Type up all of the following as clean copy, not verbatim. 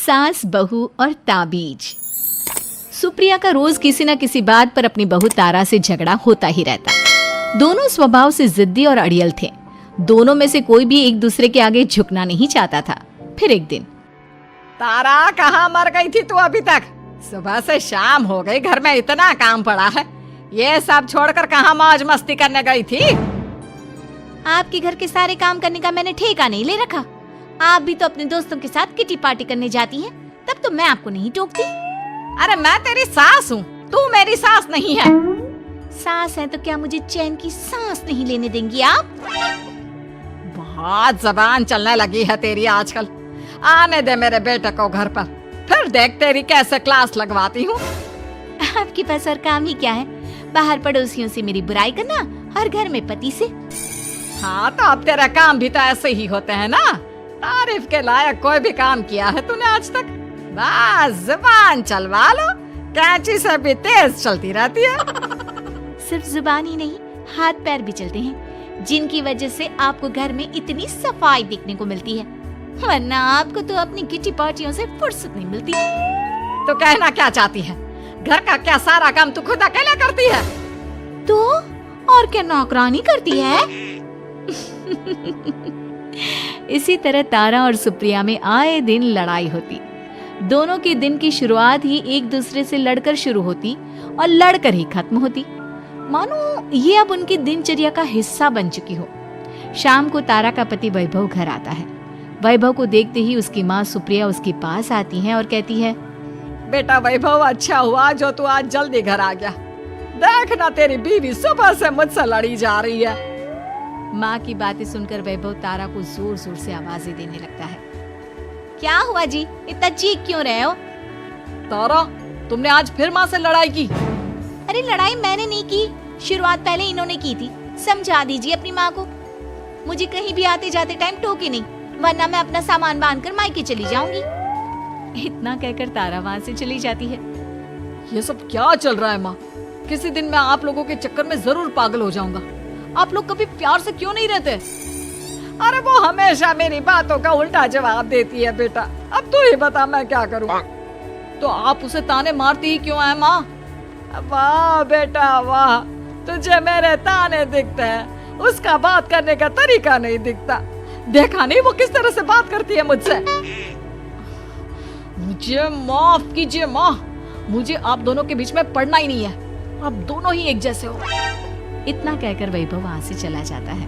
सास, बहू और ताबीज। सुप्रिया का रोज किसी न किसी बात पर अपनी बहू तारा से झगड़ा होता ही रहता। दोनों स्वभाव से जिद्दी और अड़ियल थे। दोनों में से कोई भी एक दूसरे के आगे झुकना नहीं चाहता था। फिर एक दिन, तारा कहाँ मर गई थी तू अभी तक? सुबह से शाम हो गई, घर में इतना काम पड़ा है, ये सब छोड़कर कहाँ मौज मस्ती करने गई थी? आपके घर के सारे काम करने का मैंने ठेका नहीं ले रखा। आप भी तो अपने दोस्तों के साथ किटी पार्टी करने जाती हैं, तब तो मैं आपको नहीं टोकती। अरे मैं तेरी सास हूँ, तू मेरी सास नहीं है। सास है तो क्या मुझे चैन की सांस नहीं लेने देंगी आप? बहुत जबान चलने लगी है तेरी आजकल। आने दे मेरे बेटे को घर पर, फिर देख तेरी कैसे क्लास लगवाती हूँ। आपके पास और काम ही क्या है? बाहर पड़ोसियों से मेरी बुराई करना और घर में पति से। हाँ तो अब तेरा काम भी तो ऐसे ही होते हैं ना। तारीफ के लायक कोई भी काम किया है तूने आज तक? बस जुबान चलवा लो, कैंची से भी तेज चलती रहती है। सिर्फ जुबान ही नहीं, हाथ पैर भी चलते हैं, जिनकी वजह से आपको घर में इतनी सफाई देखने को मिलती है, वरना आपको तो अपनी किटी पार्टियों से फुर्सत नहीं मिलती। तो कहना क्या चाहती है? घर का क्या सारा काम तू खुद अकेला करती है? तो और क्या नौकरानी करती है? इसी तरह तारा और सुप्रिया में आए दिन लड़ाई होती। दोनों के दिन की शुरुआत ही एक दूसरे से लड़कर शुरू होती और लड़कर ही खत्म होती, मानो ये अब उनकी दिनचर्या का हिस्सा बन चुकी हो। शाम को तारा का पति वैभव घर आता है। वैभव को देखते ही उसकी माँ सुप्रिया उसके पास आती है और कहती है, बेटा वैभव, अच्छा हुआ जो तू आज जल्दी घर आ गया। देखना तेरी बीवी सुबह से मुझसे लड़ी जा रही है। माँ की बातें सुनकर वैभव तारा को जोर जोर से आवाजें देने लगता है। क्या हुआ जी, इतना चीख क्यों रहे हो? तारा, तुमने आज फिर माँ से लड़ाई की? अरे लड़ाई मैंने नहीं की, शुरुआत पहले इन्होंने की थी। समझा दीजिए अपनी माँ को। मुझे कहीं भी आते जाते टाइम टोके नहीं, वरना मैं अपना सामान बांधकर मायके चली जाऊंगी। इतना कहकर तारा वहाँ से चली जाती है। ये सब क्या चल रहा है माँ? किसी दिन मैं आप लोगों के चक्कर में जरूर पागल हो जाऊंगा। आप लोग कभी प्यार से क्यों नहीं रहते? अरे वो हमेशा मेरी बातों का उल्टा जवाब देती है बेटा। अब तू ही बता मैं क्या करूं? तो आप उसे ताने मारती ही क्यों है माँ? वाह बेटा वाह, तुझे मेरे ताने दिखते हैं, उसका बात करने का तरीका नहीं दिखता। देखा नहीं वो किस तरह से बात करती है मुझसे? मुझे माफ कीजिए माँ, मुझे आप दोनों के बीच में पड़ना ही नहीं है। आप दोनों ही एक जैसे हो। इतना कहकर वैभव वहाँ से चला जाता है।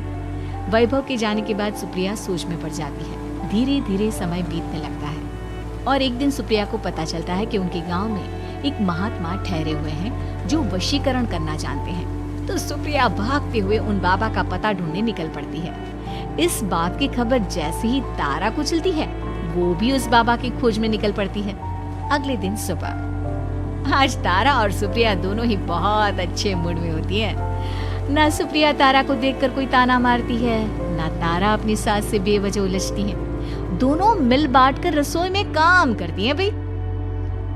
वैभव के जाने के बाद सुप्रिया सोच में पड़ जाती है। धीरे धीरे समय बीतने लगता है और एक दिन सुप्रिया को पता चलता है कि उनके गांव में एक महात्मा ठहरे हुए हैं जो वशीकरण करना जानते हैं। तो सुप्रिया भागते हुए उन बाबा का पता ढूंढने निकल पड़ती है। इस बात की खबर जैसे ही तारा को चलती है, वो भी उस बाबा की खोज में निकल पड़ती है। अगले दिन सुबह, आज तारा और सुप्रिया दोनों ही बहुत अच्छे मूड में होती है। ना सुप्रिया तारा को देखकर कोई ताना मारती है, ना तारा अपनी सास से बेवजह उलझती है। दोनों मिल बांट कर रसोई में काम करती हैं। भाई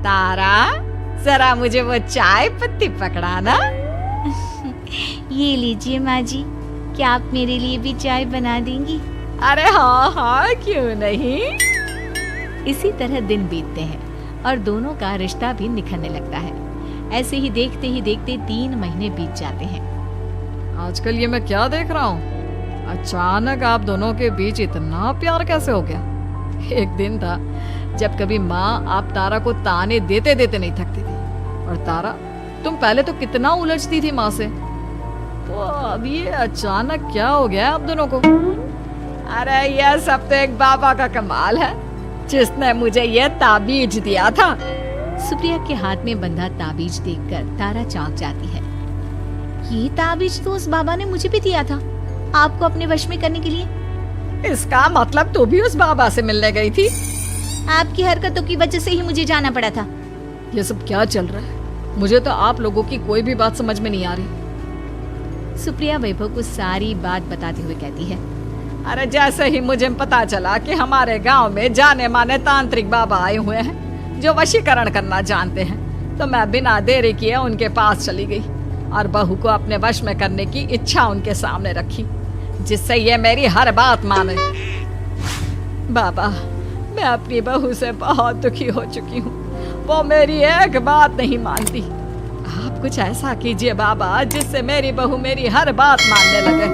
तारा, जरा मुझे वो चाय पत्ती पकड़ाना। ये लीजिए माँ जी, क्या आप मेरे लिए भी चाय बना देंगी? अरे हाँ हाँ, क्यों नहीं। इसी तरह दिन बीतते हैं और दोनों का रिश्ता भी निखरने लगता है। ऐसे ही देखते 3 महीने बीत जाते हैं। आजकल ये मैं क्या देख रहा हूँ? अचानक आप दोनों के बीच इतना प्यार कैसे हो गया? एक दिन था जब कभी माँ आप तारा को ताने देते देते नहीं थकती थी, और तारा तुम पहले तो कितना उलझती थी माँ से, तो अब ये अचानक क्या हो गया आप दोनों को? अरे यह सब तो एक बाबा का कमाल है, जिसने मुझे ये ताबीज दिया था। सुप्रिया के हाथ में बंधा ताबीज देखकर तारा चौंक जाती है। ये ताबीज तो उस बाबा ने मुझे भी दिया था, आपको अपने वश में करने के लिए। इसका मतलब तू भी उस बाबा से मिलने गई थी? आपकी हरकतों की वजह से ही मुझे जाना पड़ा था। ये सब क्या चल रहा है? मुझे तो आप लोगों की कोई भी बात समझ में नहीं आ रही। सुप्रिया वैभव को सारी बात बताते हुए कहती है, अरे जैसे ही मुझे पता चला कि हमारे गांव में जाने माने तांत्रिक बाबा आए हुए हैं जो वशीकरण करना जानते हैं, तो मैं बिना देरी किए उनके पास चली गई और बहू को अपने वश में करने की इच्छा उनके सामने रखी, जिससे ये मेरी हर बात माने। बाबा, मैं अपनी बहू से बहुत दुखी हो चुकी हूँ। वो मेरी एक बात नहीं मानती। आप कुछ ऐसा कीजिए बाबा जिससे मेरी बहू मेरी हर बात मानने लगे।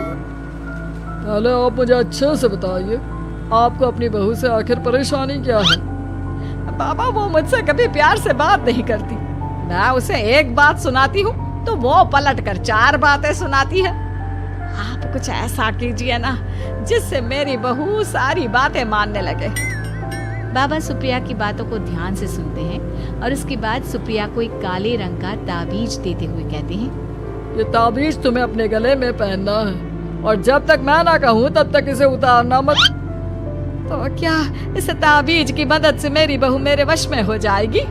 पहले आप मुझे अच्छे से बताइए, आपको अपनी बहू से आखिर परेशानी क्या है? बाबा वो मुझसे कभी प्यार से बात नहीं करती। मैं उसे एक बात सुनाती हूँ तो वो पलट कर 4 बातें सुनाती है। आप कुछ ऐसा कीजिए ना जिससे मेरी बहू सारी बातें मानने लगे। बाबा सुप्रिया की बातों को ध्यान से सुनते हैं और उसके बाद सुप्रिया को एक काले रंग का ताबीज देते हुए कहते हैं, ये ताबीज तुम्हें अपने गले में पहनना है और जब तक मैं ना कहूँ तब तक इसे उतारना मत। तो क्या इस ताबीज की मदद से मेरी बहू मेरे वश में हो जाएगी?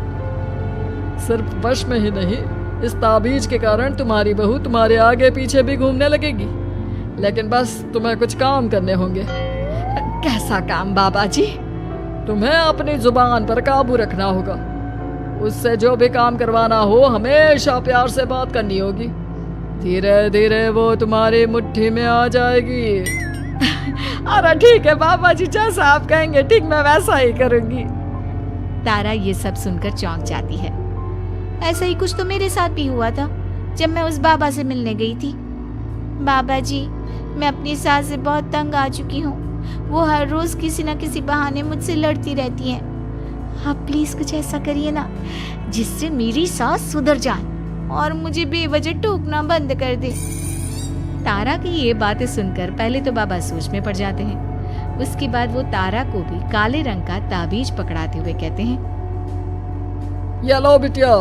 सिर्फ वश में ही नहीं, इस ताबीज के कारण तुम्हारी बहू तुम्हारे आगे पीछे भी घूमने लगेगी। लेकिन बस तुम्हें कुछ काम करने होंगे। कैसा काम बाबा जी? तुम्हें अपनी जुबान पर काबू रखना होगा। उससे जो भी काम करवाना हो हमेशा प्यार से बात करनी होगी। धीरे धीरे वो तुम्हारी मुट्ठी में आ जाएगी। अरे ठीक है बाबा जी, जैसा आप कहेंगे ठीक मैं वैसा ही करूंगी। तारा ये सब सुनकर चौंक जाती है। ऐसा ही कुछ तो मेरे साथ भी हुआ था जब मैं उस बाबा से मिलने गई थी। बाबा जी, मैं अपनी सास से बहुत तंग आ चुकी हूँ। वो हर रोज किसी न किसी बहाने मुझसे लड़ती रहती हैं। आप प्लीज कुछ ऐसा करिए ना जिससे मेरी सास सुधर जाए और मुझे बेवजह टोकना बंद कर दे। तारा की ये बातें सुनकर पहले तो बाबा सोच में पड़ जाते हैं। उसके बाद वो तारा को भी काले रंग का ताबीज पकड़ाते हुए कहते हैं, ये लो बिटिया,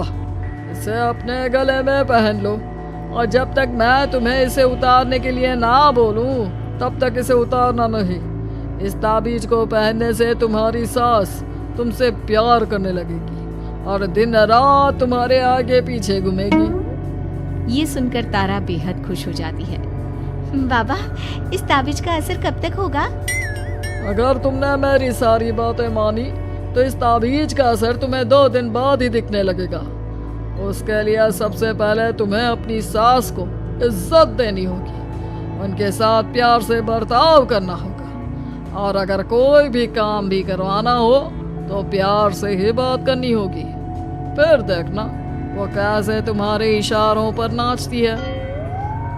इसे अपने गले में पहन लो और जब तक मैं तुम्हें इसे उतारने के लिए ना बोलूं तब तक इसे उतारना नहीं। इस ताबीज को पहनने से तुम्हारी सास तुमसे प्यार करने लगेगी और दिन रात तुम्हारे आगे पीछे घूमेगी। ये सुनकर तारा बेहद खुश हो जाती है। बाबा, इस ताबीज का असर कब तक होगा? अगर तुमने मेरी सारी बातें मानी तो इस ताबीज का असर तुम्हें 2 दिन बाद ही दिखने लगेगा। उसके लिए सबसे पहले तुम्हें अपनी सास को इज्जत देनी होगी, उनके साथ प्यार से बर्ताव करना होगा और अगर कोई भी काम भी करवाना हो तो प्यार से ही बात करनी होगी। फिर देखना वो कैसे तुम्हारे इशारों पर नाचती है।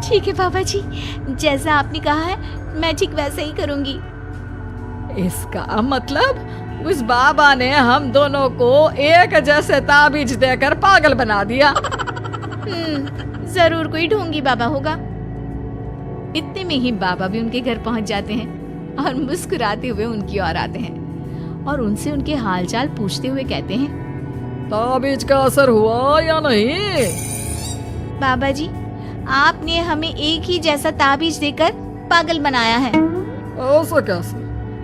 ठीक है बाबा जी, जैसा आपने कहा है मैं ठीक वैसे ही करूंगी। इसका मतलब उस बाबा ने हम दोनों को एक जैसे ताबीज देकर पागल बना दिया। जरूर कोई ढोंगी बाबा होगा। इतने में ही बाबा भी उनके घर पहुंच जाते हैं और मुस्कुराते हुए उनकी ओर आते हैं और उनसे उनके हालचाल पूछते हुए कहते हैं, ताबीज का असर हुआ या नहीं? बाबा जी, आपने हमें एक ही जैसा ताबीज देकर पागल बनाया है। ऐसा कैसे?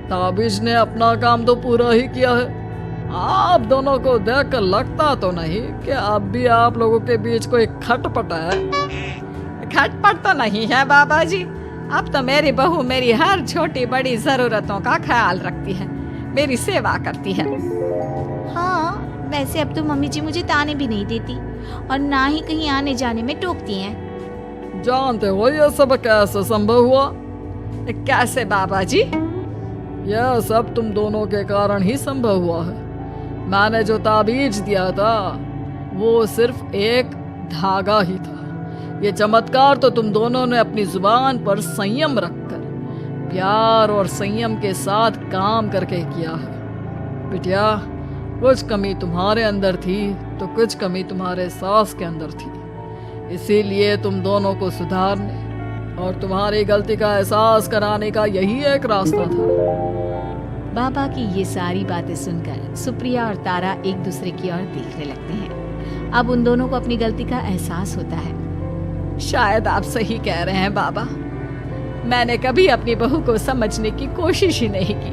ताबीज ने अपना काम तो पूरा ही किया है। आप दोनों को देखकर लगता तो नहीं कि अब भी आप लोगों के बीच कोई खटपट है। खटपट तो नहीं है बाबा जी। अब तो मेरी बहू मेरी हर छोटी बड़ी जरूरतों का ख्याल रखती है, मेरी सेवा करती है। हाँ, वैसे अब तो मम्मी जी मुझे ताने भी नहीं देती और ना ही कहीं आने जाने में टोकती हैं। जानते हो ये सब कैसे संभव हुआ? कैसे बाबा जी? यह सब तुम दोनों के कारण ही संभव हुआ है। मैंने जो ताबीज दिया था वो सिर्फ एक धागा ही था। ये चमत्कार तो तुम दोनों ने अपनी जुबान पर संयम रखकर प्यार और संयम के साथ काम करके किया है। बिटिया, कुछ कमी तुम्हारे अंदर थी तो कुछ कमी तुम्हारे सास के अंदर थी। इसीलिए तुम दोनों को सुधारने और तुम्हारी गलती का एहसास कराने का यही एक रास्ता था। बाबा की ये सारी बातें सुनकर सुप्रिया और तारा एक दूसरे की ओर देखने लगते हैं। अब उन दोनों को अपनी गलती का एहसास होता है। शायद आप सही कह रहे हैं बाबा। मैंने कभी अपनी बहू को समझने की कोशिश ही नहीं की।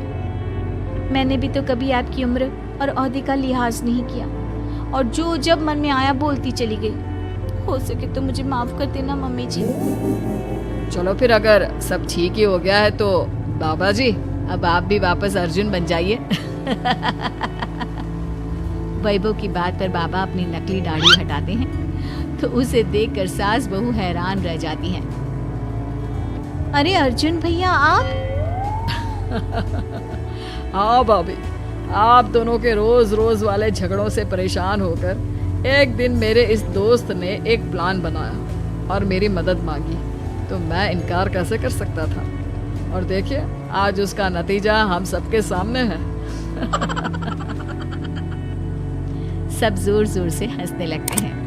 मैंने भी तो कभी आपकी उम्र और ओहदे का लिहाज नहीं किया और जो जब मन में आया बोलती चली गई। हो सके तो मुझे माफ कर देना मम्मी जी। चलो फिर, अगर सब ठीक ही हो गया है तो बाबा जी अब आप भी वापस अर्जुन बन जाइए। वैभव की बात पर बाबा अपनी नकली दाढ़ी हटाते हैं तो उसे देखकर सास बहू हैरान रह जाती हैं। अरे अर्जुन भैया, आप? हाँ भाभी, आप दोनों के रोज रोज वाले झगड़ों से परेशान होकर एक दिन मेरे इस दोस्त ने एक प्लान बनाया और मेरी मदद मांगी, तो मैं इनकार कैसे कर सकता था। और देखिए आज उसका नतीजा हम सबके सामने है। सब जोर जोर से हंसने लगते हैं।